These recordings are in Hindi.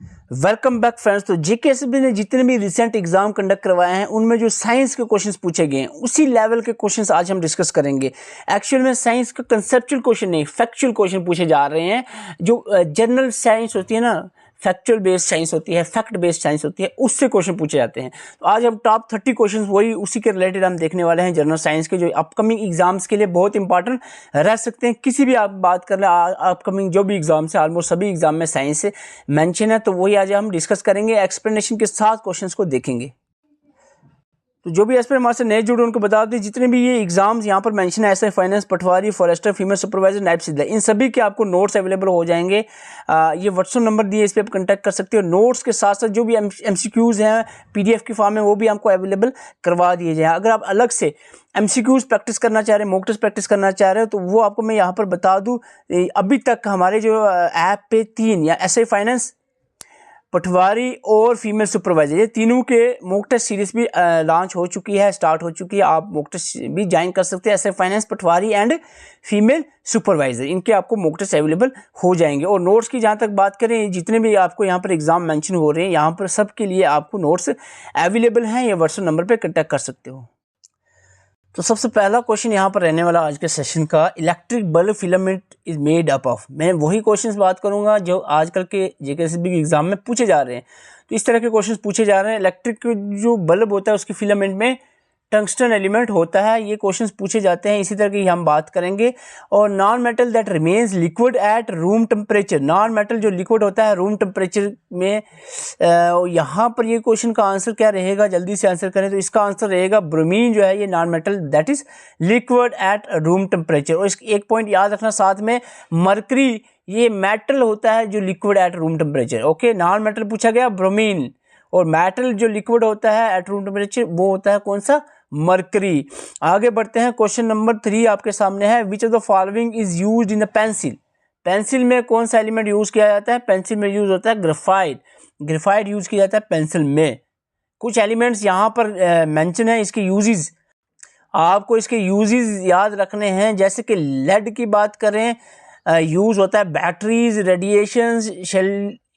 Welcome back friends. तो जेकेएसएसबी ने जितने भी रिसेंट एग्जाम कंडक्ट करवाए हैं उनमें जो साइंस के क्वेश्चंस पूछे गए हैं उसी लेवल के क्वेश्चंस आज हम डिस्कस करेंगे। एक्चुअल में साइंस का कंसेप्चुअल क्वेश्चन नहीं, फैक्चुअल क्वेश्चन पूछे जा रहे हैं। जो जनरल साइंस होती है ना, फैक्चुअल बेस्ड साइंस होती है, फैक्ट बेस्ड साइंस होती है, उससे क्वेश्चन पूछे जाते हैं। तो आज हम टॉप 30 क्वेश्चंस वही उसी के रिलेटेड हम देखने वाले हैं। जनरल साइंस के जो अपकमिंग एग्जाम्स के लिए बहुत इंपॉर्टेंट रह सकते हैं। किसी भी आप बात कर लें, अपकमिंग जो भी एग्जाम्स है ऑलमोस्ट सभी एग्जाम में साइंस से मेंशन है, तो वही आज हम डिस्कस करेंगे, एक्सप्लेनेशन के साथ क्वेश्चंस को देखेंगे। तो जो भी एस्पिरेंट हमारे से नए जुड़े उनको बता दें, जितने भी ये एग्जाम्स यहाँ पर मेंशन है, एसआई फाइनेंस, पटवारी, फॉरेस्टर, फीमेल सुपरवाइजर, नायब सिविल, इन सभी के आपको नोट्स अवेलेबल हो जाएंगे। ये व्हाट्सएप नंबर दिए, इस पर आप कॉन्टैक्ट कर सकते हो। नोट्स के साथ साथ जो भी एमसीक्यूज़ हैं पीडीएफ की फॉर्म में वो भी आपको अवेलेबल करवा दिए जाए। अगर आप अलग से एमसीक्यूज़ प्रैक्टिस करना चाह रहे हैं, मॉक टेस्ट प्रैक्टिस करना चाह रहे हो, तो वो आपको मैं यहाँ पर बता दूँ। अभी तक हमारे जो ऐप पे 3 या एसआई फाइनेंस, पटवारी और फीमेल सुपरवाइजर, ये तीनों के मॉक टेस्ट सीरीज भी लॉन्च हो चुकी है, स्टार्ट हो चुकी है। आप मॉक टेस्ट भी ज्वाइन कर सकते हैं। ऐसे finance, Patwari and female supervisor, इनके आपको मॉक टेस्ट अवेलेबल हो जाएंगे। और नोट्स की जहाँ तक बात करें, जितने भी आपको यहाँ पर एग्जाम मेंशन हो रहे हैं, यहाँ पर सब के लिए आपको नोट्स अवेलेबल हैं। ये व्हाट्सएप नंबर पर कॉन्टैक्ट कर सकते हो। तो सबसे पहला क्वेश्चन यहाँ पर रहने वाला आज के सेशन का, electric bulb filament is made up of. मैं वही क्वेश्चंस बात करूंगा जो आजकल के जेकेएसएसबी के एग्जाम में पूछे जा रहे हैं। तो इस तरह के क्वेश्चंस पूछे जा रहे हैं। इलेक्ट्रिक जो बल्ब होता है उसकी फिलामेंट में टंगस्टन एलिमेंट होता है, ये क्वेश्चंस पूछे जाते हैं। इसी तरह की हम बात करेंगे। और non metal that remains liquid at room temperature, non metal जो लिक्विड होता है रूम टेम्परेचर में, यहाँ पर ये क्वेश्चन का आंसर क्या रहेगा, जल्दी से आंसर करें। तो इसका आंसर रहेगा ब्रोमीन जो है ये non metal that is liquid at room temperature. और इसका एक पॉइंट याद रखना साथ में, मरकरी ये मेटल होता है जो liquid at room temperature. Okay, non metal पूछा गया ब्रोमीन, और मेटल जो लिक्विड होता है एट रूम टेम्परेचर वो होता है कौन सा, मरकरी। आगे बढ़ते हैं। क्वेश्चन नंबर 3 आपके सामने है। Which of the following is used in the pencil. Pencil में कौन सा एलिमेंट यूज किया जाता है? पेंसिल में यूज होता है ग्रेफाइट। ग्रेफाइट यूज किया जाता है पेंसिल में। कुछ एलिमेंट्स यहाँ पर मेंशन है, इसके यूजेस आपको इसके यूजेस याद रखने हैं। जैसे कि लेड की बात करें, यूज होता है batteries, radiations,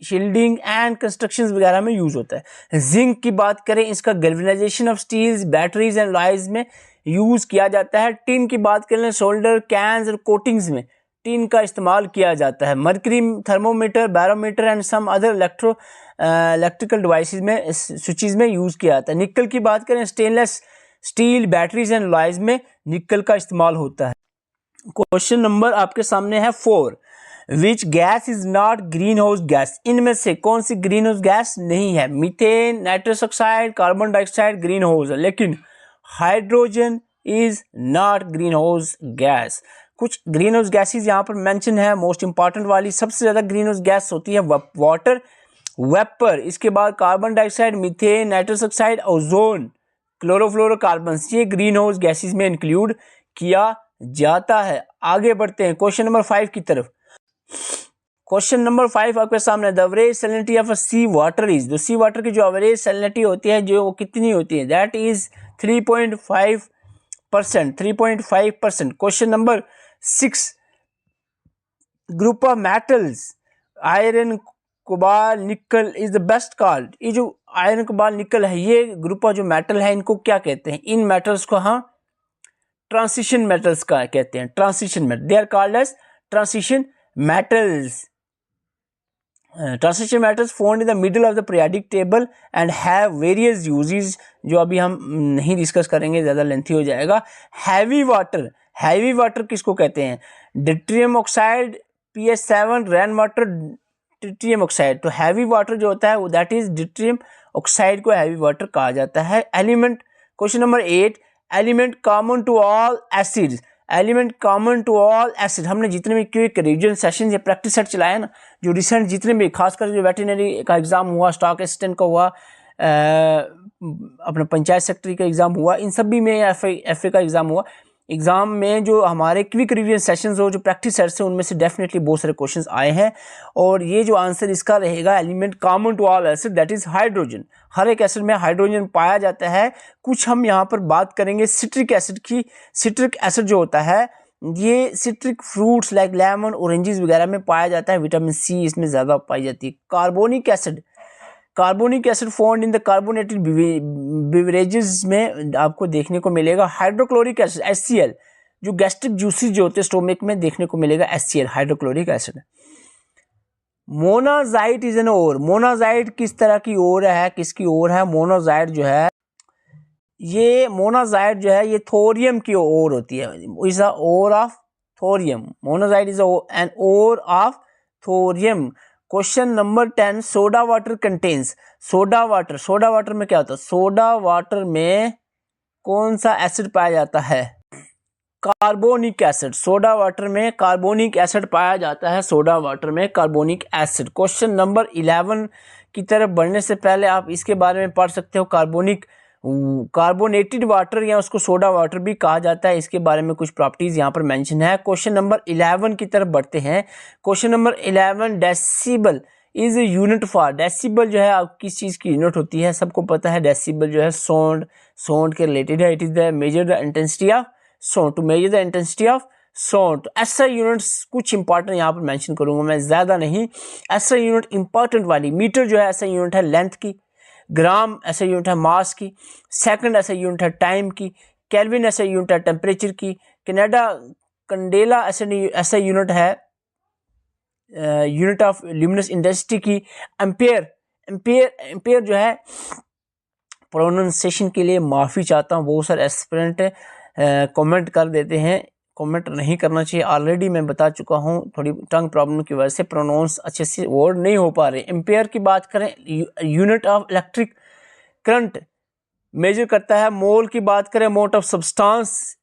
shielding and constructions वगैरह में यूज होता है। जिंक की बात करें, इसका galvanisation of steels, batteries and alloys में यूज किया जाता है। टिन की बात करें, सोल्डर, कैन्स और कोटिंग्स में टिन का इस्तेमाल किया जाता है। Mercury thermometer, barometer and some other electrical devices में, स्विचेस में यूज किया जाता है। निकल की बात करें, stainless steel, batteries and alloys में निकल का इस्तेमाल होता है। क्वेश्चन नंबर आपके सामने है 4। Which gas is not green house gas. इनमें से कौन सी ग्रीन हाउस गैस नहीं है? Methane, nitrous oxide, carbon dioxide green house है, लेकिन hydrogen is not green house gas. कुछ ग्रीन हाउस गैसेज यहाँ पर मेंशन है। मोस्ट इंपॉर्टेंट वाली, सबसे ज्यादा ग्रीन हाउस गैस होती है वाटर वेपर, इसके बाद carbon dioxide, methane, nitrous oxide, ozone, chlorofluorocarbon, ये ग्रीन हाउस गैसेज में इंक्लूड किया जाता है। आगे बढ़ते हैं क्वेश्चन नंबर 5 की तरफ। क्वेश्चन नंबर 5 आपके सामने, the average salinity of sea water is. जो सी वाटर की जो एवरेज सैलिनिटी होती है जो वो कितनी होती है? That is 3.5%। 3.5%। Question number 6, group of metals iron, cobalt, nickel is the best called. ये जो आयरन, कोबाल, निकल है, ये ग्रुप ऑफ जो मेटल है इनको क्या कहते हैं? इन मेटल्स को हम ट्रांसिशन मेटल्स का कहते हैं। Transition metal, they are called as transition metals. Transition metals found in the middle of the periodic table and have various uses, जो अभी हम नहीं डिस्कस करेंगे, ज़्यादा लेंथी हो जाएगा। हैवी वाटर, हैवी वाटर किसको कहते हैं? Deuterium oxide, PS7, rain water, tritium oxide. तो हैवी वाटर जो होता है वो दैट इज डिट्रियम ऑक्साइड को हैवी वाटर कहा जाता है। Element, question number 8, element common to all acids. Element common to all acid, हमने जितने भी क्विक रिवीजन सेशन या प्रैक्टिस सेट चलाए ना, जो रिसेंट जितने भी, खासकर जो वेटरनरी का एग्जाम हुआ, स्टॉक असिस्टेंट का हुआ, अपना पंचायत सेक्रेटरी का एग्जाम हुआ, इन सभी में एफए का एग्जाम हुआ, एग्जाम में जो हमारे क्विक रिवीजन सेशंस हो, जो प्रैक्टिस सेट्स हैं, उनमें से डेफिनेटली बहुत सारे क्वेश्चंस आए हैं। और ये जो आंसर इसका रहेगा, element common to all acid that is hydrogen. हर एक एसिड में हाइड्रोजन पाया जाता है। कुछ हम यहाँ पर बात करेंगे सिट्रिक एसिड की। सिट्रिक एसिड जो होता है ये citric fruits like lemon, oranges वगैरह में पाया जाता है। विटामिन सी इसमें ज़्यादा पाई जाती है। Carbonic acid found in the carbonated beverages में आपको देखने को मिलेगा। हाइड्रोक्लोरिक एसिड HCl, जो गैस्ट्रिक जूसेस जो होते हैं स्टोमक में देखने को मिलेगा HCl, hydrochloric acid. Monazite is an ore. Monazite किस तरह की ओर है, किसकी ओर है? मोनाजाइट जो है ये थोरियम की ओर होती है। Is a ore of thorium. Monazite is an ore of thorium. Question number 10, soda water contains. Soda water में क्या होता है? सोडा वाटर में कौन सा एसिड पाया जाता है? Carbonic acid. सोडा वाटर में कार्बोनिक एसिड पाया जाता है। सोडा वाटर में कार्बोनिक एसिड। क्वेश्चन नंबर 11 की तरफ बढ़ने से पहले आप इसके बारे में पढ़ सकते हो। कार्बोनेटेड वाटर या उसको सोडा वाटर भी कहा जाता है। इसके बारे में कुछ प्रॉपर्टीज यहाँ पर मेंशन है। क्वेश्चन नंबर 11 की तरफ बढ़ते हैं। Question number 11, decibel is unit for. Decibel जो है आप किस चीज़ की यूनिट होती है? सबको पता है डेसिबल जो है साउंड के रिलेटेड है। It is the measure the intensity of sound, to measure the intensity of sound. तो ऐसा यूनिट्स कुछ इंपॉर्टेंट यहाँ पर मेंशन करूंगा मैं, ज़्यादा नहीं। ऐसा यूनिट इंपॉर्टेंट वाली, मीटर जो है ऐसा यूनिट है लेंथ की, ग्राम ऐसा यूनिट है मास की, सेकंड ऐसा यूनिट है टाइम की, केल्विन ऐसा यूनिट है टेम्परेचर की, कैंडेला ऐसा यूनिट है यूनिट ऑफ ल्यूमिनस इंटेंसिटी की, एम्पेयर जो है, प्रोनाउंसिएशन के लिए माफ़ी चाहता हूँ। बहुत सारे एस्पिरेंट कमेंट कर देते हैं, कमेंट नहीं करना चाहिए। ऑलरेडी मैं बता चुका हूँ, थोड़ी टंग प्रॉब्लम की वजह से प्रोनाउंस अच्छे से वर्ड नहीं हो पा रहे। एम्पेयर की बात करें, unit of electric current measure करता है। मोल की बात करें, अमाउंट ऑफ सब्सटेंस।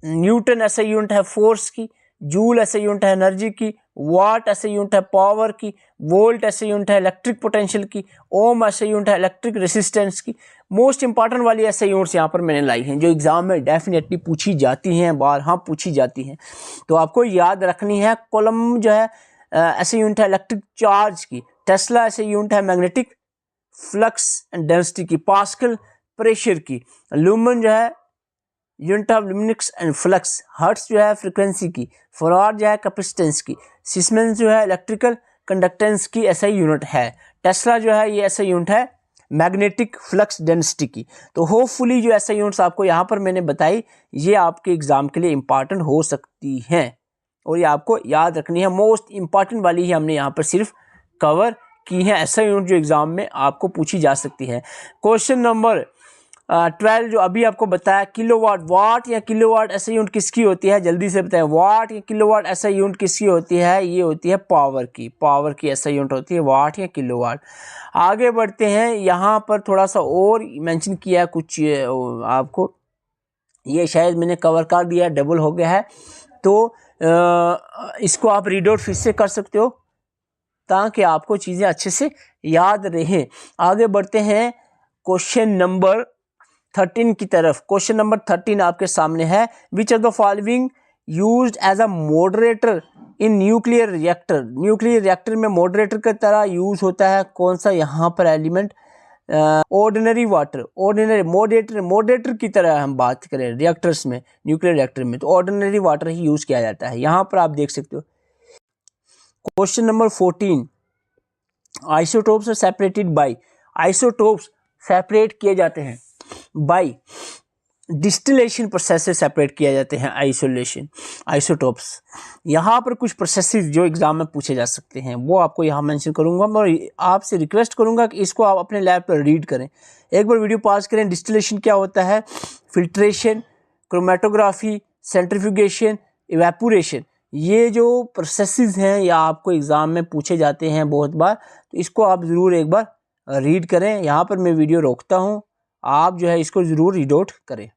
न्यूटन ऐसा यूनिट है फोर्स की, जूल ऐसे यूनिट है एनर्जी की, वाट ऐसे यूनिट है पावर की, वोल्ट ऐसे यूनिट है इलेक्ट्रिक पोटेंशियल की, ओम ऐसे यूनिट है इलेक्ट्रिक रेसिस्टेंस की। मोस्ट इंपॉर्टेंट वाली ऐसे यूनिट्स यहाँ पर मैंने लाई हैं जो एग्जाम में डेफिनेटली पूछी जाती हैं, बारहा पूछी जाती हैं, तो आपको याद रखनी है। कोलम जो है ऐसे यूनिट है इलेक्ट्रिक चार्ज की, टेस्ला ऐसे यूनिट है मैग्नेटिक फ्लक्स एंड डेंसिटी की, पास्कल प्रेशर की, लुमन जो है unit of luminous and flux, hertz जो है फ्रीक्वेंसी की, फराड जो है कैपेसिटेंस की, सिस्मेंस जो है इलेक्ट्रिकल कंडक्टेंस की ऐसा यूनिट है। टेस्ला जो है ये ऐसा यूनिट है मैग्नेटिक फ्लक्स डेंसिटी की। तो होपफुली जो ऐसा यूनिट्स आपको यहाँ पर मैंने बताई ये आपके एग्जाम के लिए इंपॉर्टेंट हो सकती हैं और ये आपको याद रखनी है। मोस्ट इंपॉर्टेंट वाली ही हमने यहाँ पर सिर्फ कवर की है, ऐसा यूनिट जो एग्जाम में आपको पूछी जा सकती है। क्वेश्चन नंबर 12 जो अभी आपको बताया, किलोवाट। वाट या किलोवाट ऐसा यूनिट किसकी होती है? जल्दी से बताएं। वाट या किलोवाट ऐसा यूनिट किसकी होती है? ये होती है पावर की ऐसा यूनिट होती है वाट या किलोवाट। आगे बढ़ते हैं, यहाँ पर थोड़ा सा और मेंशन किया है कुछ आपको, ये शायद मैंने कवर कर दिया, डबल हो गया है, तो इसको आप रीड आउट फिर से कर सकते हो ताकि आपको चीज़ें अच्छे से याद रहें। आगे बढ़ते हैं क्वेश्चन नंबर 13 की तरफ। क्वेश्चन नंबर 13 आपके सामने है। Which of the following used as a moderator in nuclear reactor. Nuclear reactor में मॉडरेटर की तरह यूज होता है कौन सा यहाँ पर element? Ordinary water. Ordinary moderator की तरह हम बात करें रिएक्टर्स में, न्यूक्लियर रिएक्टर में, तो ऑर्डिनरी वाटर ही यूज किया जाता है। यहाँ पर आप देख सकते हो। Question number 14, isotopes are separated by. Isotopes separate किए जाते हैं बाय डिस्टिलेशन प्रोसेस से सेपरेट किया जाते हैं आइसोटोप्स। यहाँ पर कुछ प्रोसेसेस जो एग्जाम में पूछे जा सकते हैं वो आपको यहाँ मेंशन करूँगा और आपसे रिक्वेस्ट करूँगा कि इसको आप अपने लैब पर रीड करें। एक बार वीडियो पॉज करें। डिस्टिलेशन क्या होता है? फिल्ट्रेशन, क्रोमेटोग्राफी, सेंट्रीफ्यूगेशन, इवेपोरेशन, ये जो प्रोसेसेस हैं या आपको एग्ज़ाम में पूछे जाते हैं बहुत बार, तो इसको आप ज़रूर एक बार रीड करें। यहाँ पर मैं वीडियो रोकता हूँ, आप जो है इसको ज़रूर रीड आउट करें।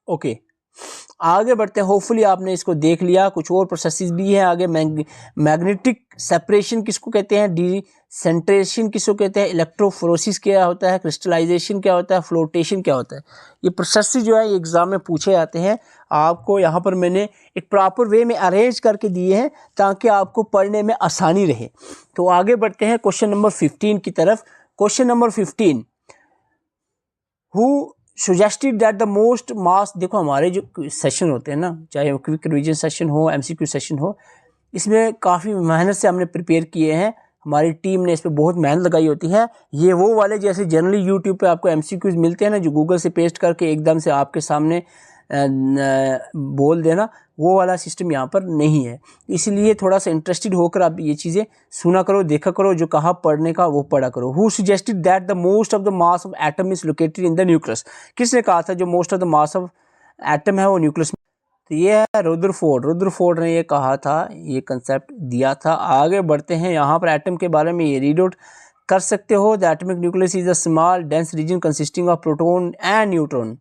ओके, आगे बढ़ते हैं। होपफुली आपने इसको देख लिया। कुछ और प्रोसेसेस भी है आगे। मैग्नेटिक सेपरेशन किसको कहते हैं? डिसेंट्रेशन किसको कहते हैं? इलेक्ट्रोफोरेसिस क्या होता है? क्रिस्टलाइजेशन क्या होता है? फ्लोटेशन क्या होता है? ये प्रोसेसेस जो है एग्जाम में पूछे जाते हैं। आपको यहाँ पर मैंने एक प्रॉपर वे में अरेंज करके दिए हैं ताकि आपको पढ़ने में आसानी रहे। तो आगे बढ़ते हैं क्वेश्चन नंबर 15 की तरफ। Question number 15, who suggested that the most mass, देखो हमारे जो सेशन होते हैं ना, चाहे वो क्विक रिवीजन सेशन हो, MCQ सेशन हो, इसमें काफ़ी मेहनत से हमने प्रिपेयर किए हैं, हमारी टीम ने इस पर बहुत मेहनत लगाई होती है। ये वो वाले जैसे जनरली यूट्यूब पे आपको MCQs मिलते हैं ना, जो गूगल से पेस्ट करके एकदम से आपके सामने बोल देना, वो वाला सिस्टम यहाँ पर नहीं है। इसलिए थोड़ा सा इंटरेस्टेड होकर आप ये चीज़ें सुना करो, देखा करो, जो कहा पढ़ने का वो पढ़ा करो। Who suggested that the most of the mass of atom is located in the nucleus, किसने कहा था जो most of the mass of atom है वो न्यूक्लियस में? तो ये है रुदरफोर्ड ने ये कहा था, ये कंसेप्ट दिया था। आगे बढ़ते हैं, यहाँ पर एटम के बारे में ये रीड आउट कर सकते हो। The atomic nucleus is a small dense region consisting of proton and neutron.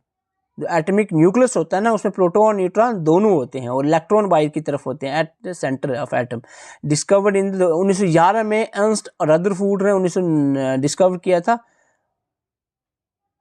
जो एटमिक न्यूक्लियस होता है ना, उसमें प्रोटॉन न्यूट्रॉन दोनों होते हैं और इलेक्ट्रॉन बाहर की तरफ होते हैं, at the centre of atom. Discovered in 1911 में अर्नस्ट रदरफोर्ड ने 19 डिस्कवर किया था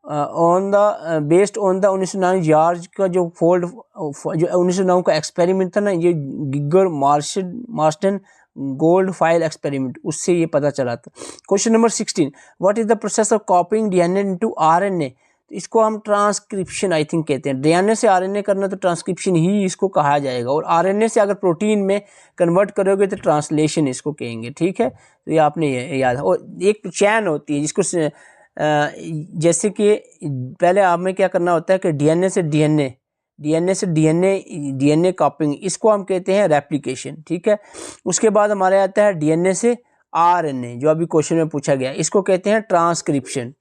on the based on the 1909 George का जो फोल्ड, जो 1909 का एक्सपेरिमेंट था ना, ये Geiger Marston gold file experiment, उससे ये पता चला था। Question number 16, what is the process of कॉपिंग DNA into RNA? इसको हम ट्रांसक्रिप्शन आई थिंक कहते हैं। डीएनए से आरएनए करना तो ट्रांसक्रिप्शन ही इसको कहा जाएगा, और आरएनए से अगर प्रोटीन में कन्वर्ट करोगे तो ट्रांसलेशन इसको कहेंगे, ठीक है। तो ये आपने याद। और एक चैन होती है जिसको जैसे कि पहले हमें क्या करना होता है कि डीएनए से डीएनए कॉपिंग, इसको हम कहते हैं रेप्लिकेशन, ठीक है। उसके बाद हमारे आता है डीएनए से आरएनए, जो अभी क्वेश्चन में पूछा गया, इसको कहते हैं ट्रांसक्रिप्शन।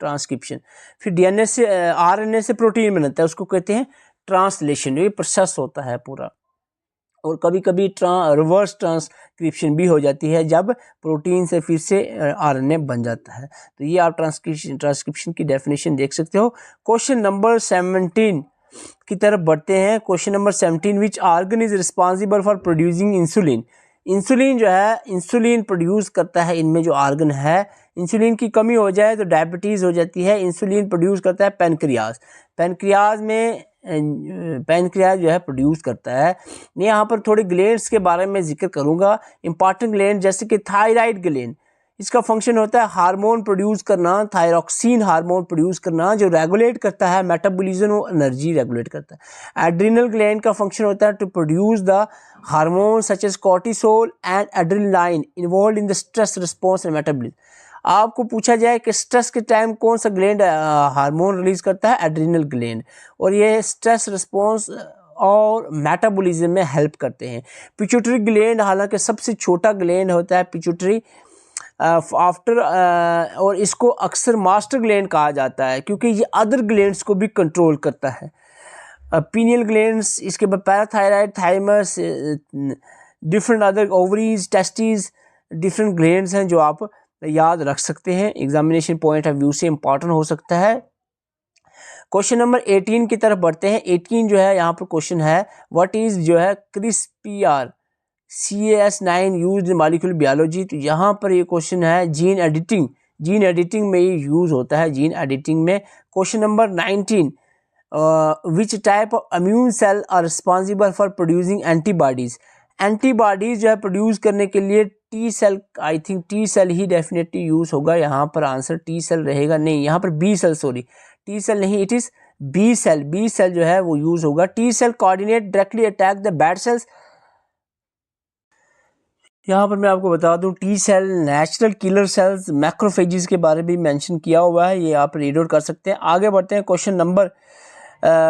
फिर डीएनए से आरएनए से प्रोटीन बनता है, उसको कहते हैं ट्रांसलेशन। ये प्रोसेस होता है पूरा। और कभी कभी रिवर्स ट्रांसक्रिप्शन भी हो जाती है, जब प्रोटीन से फिर से आरएनए बन जाता है। तो ये आप ट्रांसक्रिप्शन की डेफिनेशन देख सकते हो। क्वेश्चन नंबर 17 की तरफ बढ़ते हैं। Question number 17, which organ is responsible for producing insulin? Insulin जो है, इंसुलिन प्रोड्यूस करता है, इनमें जो आर्गन है, इंसुलिन की कमी हो जाए तो डायबिटीज़ हो जाती है। इंसुलिन प्रोड्यूस करता है पैनक्रियाज में, पैनक्रियाज जो है प्रोड्यूस करता है। मैं यहाँ पर थोड़े ग्लैंड्स के बारे में जिक्र करूँगा, इंपॉर्टेंट ग्लैंड, जैसे कि थायराइड ग्लैंड, इसका फंक्शन होता है हार्मोन प्रोड्यूस करना, थायरॉक्सिन हार्मोन प्रोड्यूस करना, जो रेगुलेट करता है मेटाबॉलिज्म और एनर्जी रेगुलेट करता है। एड्रिनल ग्लैंड का फंक्शन होता है to produce the hormone such as cortisol and adrenaline involved in the stress response and metabolism. आपको पूछा जाए कि स्ट्रेस के टाइम कौन सा ग्लैंड हार्मोन रिलीज करता है? एड्रिनल ग्लैंड, और ये स्ट्रेस रिस्पॉन्स और मेटाबॉलिज्म में हेल्प करते हैं। पिट्यूटरी ग्लैंड हालांकि सबसे छोटा ग्लैंड होता है पिट्यूटरी आफ्टर, और इसको अक्सर मास्टर ग्लैंड कहा जाता है क्योंकि ये अदर ग्लैंड्स को भी कंट्रोल करता है। पीनियल ग्लैंड्स, इसके बाद parathyroid, thymus, different other ovaries, testis, different glands हैं जो आप याद रख सकते हैं, एग्जामिनेशन पॉइंट ऑफ व्यू से इंपॉर्टेंट हो सकता है। क्वेश्चन नंबर 18 की तरफ बढ़ते हैं। 18 जो है यहाँ पर क्वेश्चन है, व्हाट इज जो है CRISPR Cas9 use in molecular biology. तो यहाँ पर ये क्वेश्चन है जीन एडिटिंग में ये यूज होता है, जीन एडिटिंग में। Question number 19, which type of immune cell are responsible for producing antibodies? Antibodies जो है प्रोड्यूस करने के लिए T cell, I think T cell ही डेफिनेटली यूज होगा। यहाँ पर आंसर टी सेल रहेगा, नहीं यहाँ पर B cell, sorry T cell नहीं, इट इज बी सेल जो है वो यूज होगा। T cell coordinate directly attack the bad cells. यहाँ पर मैं आपको बता दूं, T cell natural killer cells, macrophages के बारे में भी मेंशन किया हुआ है, ये आप रीड आउट कर सकते हैं। आगे बढ़ते हैं। Question number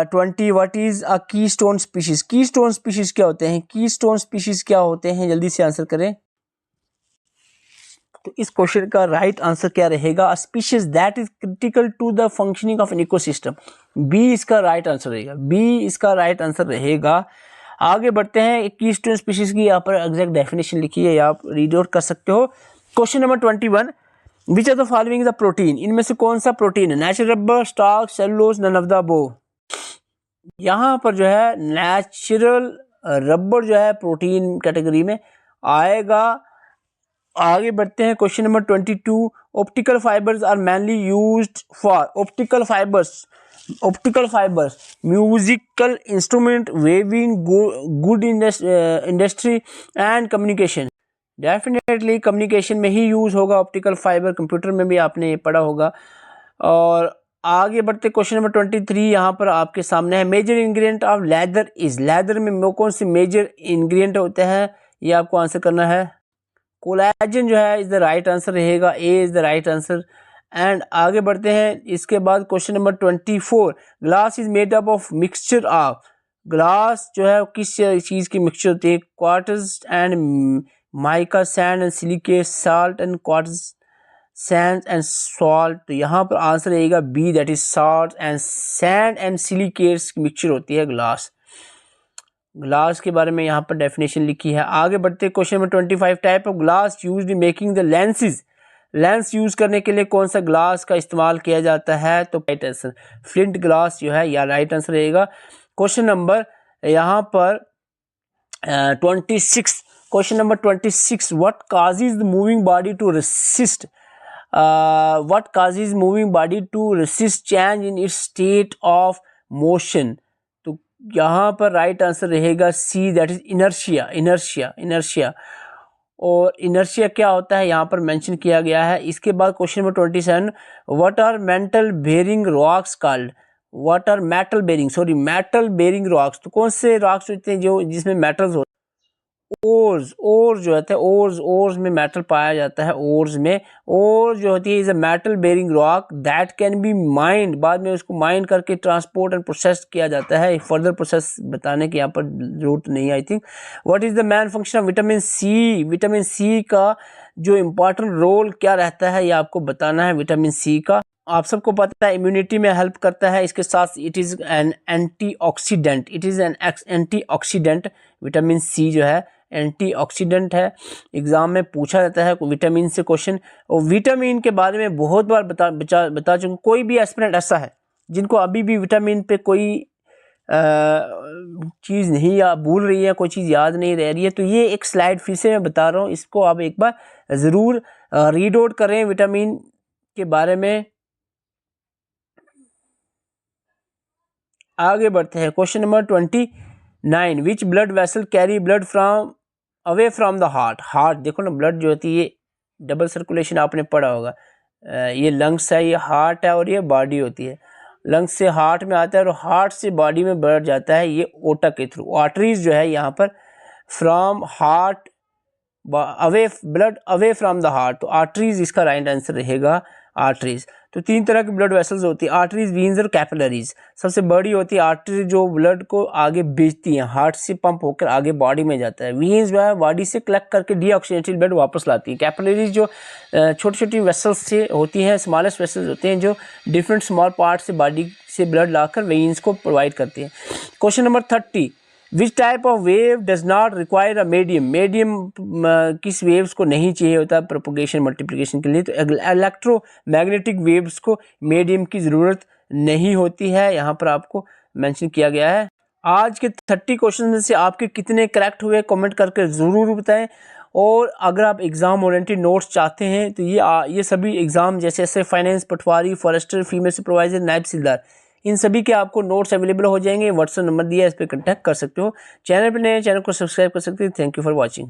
20, what is a keystone species? Keystone species क्या होते हैं? कीस्टोन स्पीशीज क्या होते हैं, जल्दी से आंसर करें। तो इस क्वेश्चन का राइट आंसर क्या रहेगा? Species that is critical to the functioning of an ecosystem. B इसका राइट आंसर रहेगा, बी इसका राइट आंसर रहेगा। आगे बढ़ते हैं। कीस्टोन स्पीशीज की यहाँ पर एग्जैक्ट डेफिनेशन लिखी है, आप रीड आउट कर सकते हो। Question number 21, which are the following the protein? इनमें से कौन सा प्रोटीन है? Natural rubber, starch, cellulose, none of the above. यहाँ पर जो है नेचुरल रबर जो है प्रोटीन कैटेगरी में आएगा। आगे बढ़ते हैं। Question number 22, optical fibres are mainly used for. Optical fibres musical instrument, weaving, good industry and communication. Definitely communication में ही यूज होगा ऑप्टिकल फाइबर, कंप्यूटर में भी आपने ये पढ़ा होगा। और आगे बढ़ते क्वेश्चन नंबर 23 यहाँ पर आपके सामने है। Major ingredient of leather is, leather में कौन सी मेजर इंग्रेडिएंट होते हैं, ये आपको आंसर करना है। कोलेजन जो है इज द राइट आंसर रहेगा, A is the right answer. And आगे बढ़ते हैं इसके बाद question number 24, glass is made up of mixture of, glass जो है किस चीज़ की मिक्सचर होती है, quartz and mica, sand and silicate, salt and quartz, sand and salt. तो यहाँ पर आंसर रहेगा B, that is salt and sand and silicates की मिक्सचर होती है ग्लास। ग्लास के बारे में यहाँ पर डेफिनेशन लिखी है। आगे बढ़ते question number 25, type of glass used in making the lenses, lens use करने के लिए कौन सा ग्लास का इस्तेमाल किया जाता है, तो राइट आंसर फ्लिंट ग्लास जो है या राइट आंसर रहेगा। क्वेश्चन नंबर यहाँ पर 26, question number 26, what causes the moving body to resist, what causes moving body to resist change in its state of motion, तो यहाँ पर राइट आंसर रहेगा C, that is inertia, inertia, inertia. और इनर्शिया क्या होता है यहाँ पर मेंशन किया गया है। इसके बाद question number 27, what are metal bearing rocks called, what are metal bearing, sorry metal bearing rocks, तो कौन से रॉक्स होते हैं जो जिसमें मेटल्स होते हैं, ओर्स, ओर जो होता है ओर्स, ओर्स में मेटल पाया जाता है, ओर्स में, ओर जो होती है is a metal bearing rock that can be mined, बाद में उसको माइंड करके ट्रांसपोर्ट एंड प्रोसेस किया जाता है। फर्दर प्रोसेस बताने की यहाँ पर जरूरत नहीं है I think. What is the main function of vitamin C, vitamin C का जो इम्पोर्टेंट रोल क्या रहता है ये आपको बताना है। विटामिन सी का आप सबको पता है इम्यूनिटी में हेल्प करता है, इसके साथ it is an antioxidant, it is an antioxidant, vitamin C जो है एंटीऑक्सीडेंट है। एग्जाम में पूछा जाता है विटामिन से क्वेश्चन, और विटामिन के बारे में बहुत बार बता चुका। कोई भी एस्पिरेंट ऐसा है जिनको अभी भी विटामिन पे कोई चीज़ नहीं या भूल रही है, कोई चीज़ याद नहीं रह रही है, तो ये एक स्लाइड फिर से मैं बता रहा हूँ, इसको आप एक बार ज़रूर रीड आउट करें विटामिन के बारे में। आगे बढ़ते हैं question number 29, which blood vessel carry blood from away from the heart, heart देखो ना ब्लड जो होती है ये डबल सर्कुलेशन आपने पढ़ा होगा, ये लंग्स है, ये हार्ट है और ये बॉडी होती है, लंग्स से हार्ट में आता है और हार्ट से बॉडी में ब्लड जाता है ये ओटा के थ्रू। आर्टरीज जो है यहाँ पर from heart away, blood away from the heart, तो आर्टरीज इसका राइट आंसर रहेगा, आर्टरीज। तो तीन तरह की ब्लड वेसल्स होती है, आर्टरीज, वीन्स और कैपिलरीज। सबसे बड़ी होती है आर्टरी जो ब्लड को आगे भेजती है, हार्ट से पंप होकर आगे बॉडी में जाता है। वीन्स जो है बॉडी से कलेक्ट करके डीऑक्सीजनेटेड ब्लड वापस लाती है। कैपिलरीज जो छोटी छोटी वेसल्स से होती हैं, स्मॉलेस्ट वेसल्स होते हैं जो डिफरेंट स्मॉल पार्ट से बॉडी से ब्लड लाकर वेन्स को प्रोवाइड करती हैं। Question number 30, which type of wave does not require a medium, medium किस वेव्स को नहीं चाहिए होता प्रोपोगेशन मल्टीप्लिकेशन के लिए, तो इलेक्ट्रोमैग्नेटिक वेव्स को मीडियम की ज़रूरत नहीं होती है, यहाँ पर आपको मेंशन किया गया है। आज के 30 क्वेश्चन में से आपके कितने करेक्ट हुए कमेंट करके ज़रूर बताएं। और अगर आप एग्ज़ाम ओरिएंटेड नोट्स चाहते हैं तो ये सभी एग्ज़ाम जैसे फाइनेंस, पटवारी, फॉरेस्टर, फीमेल सुपरवाइजर, नायब तहसीलदार, इन सभी के आपको नोट्स अवेलेबल हो जाएंगे। व्हाट्सएप नंबर दिया है, इस पर कॉन्टैक्ट कर सकते हो। चैनल पर नए चैनल को सब्सक्राइब कर सकते हैं। Thank you for watching.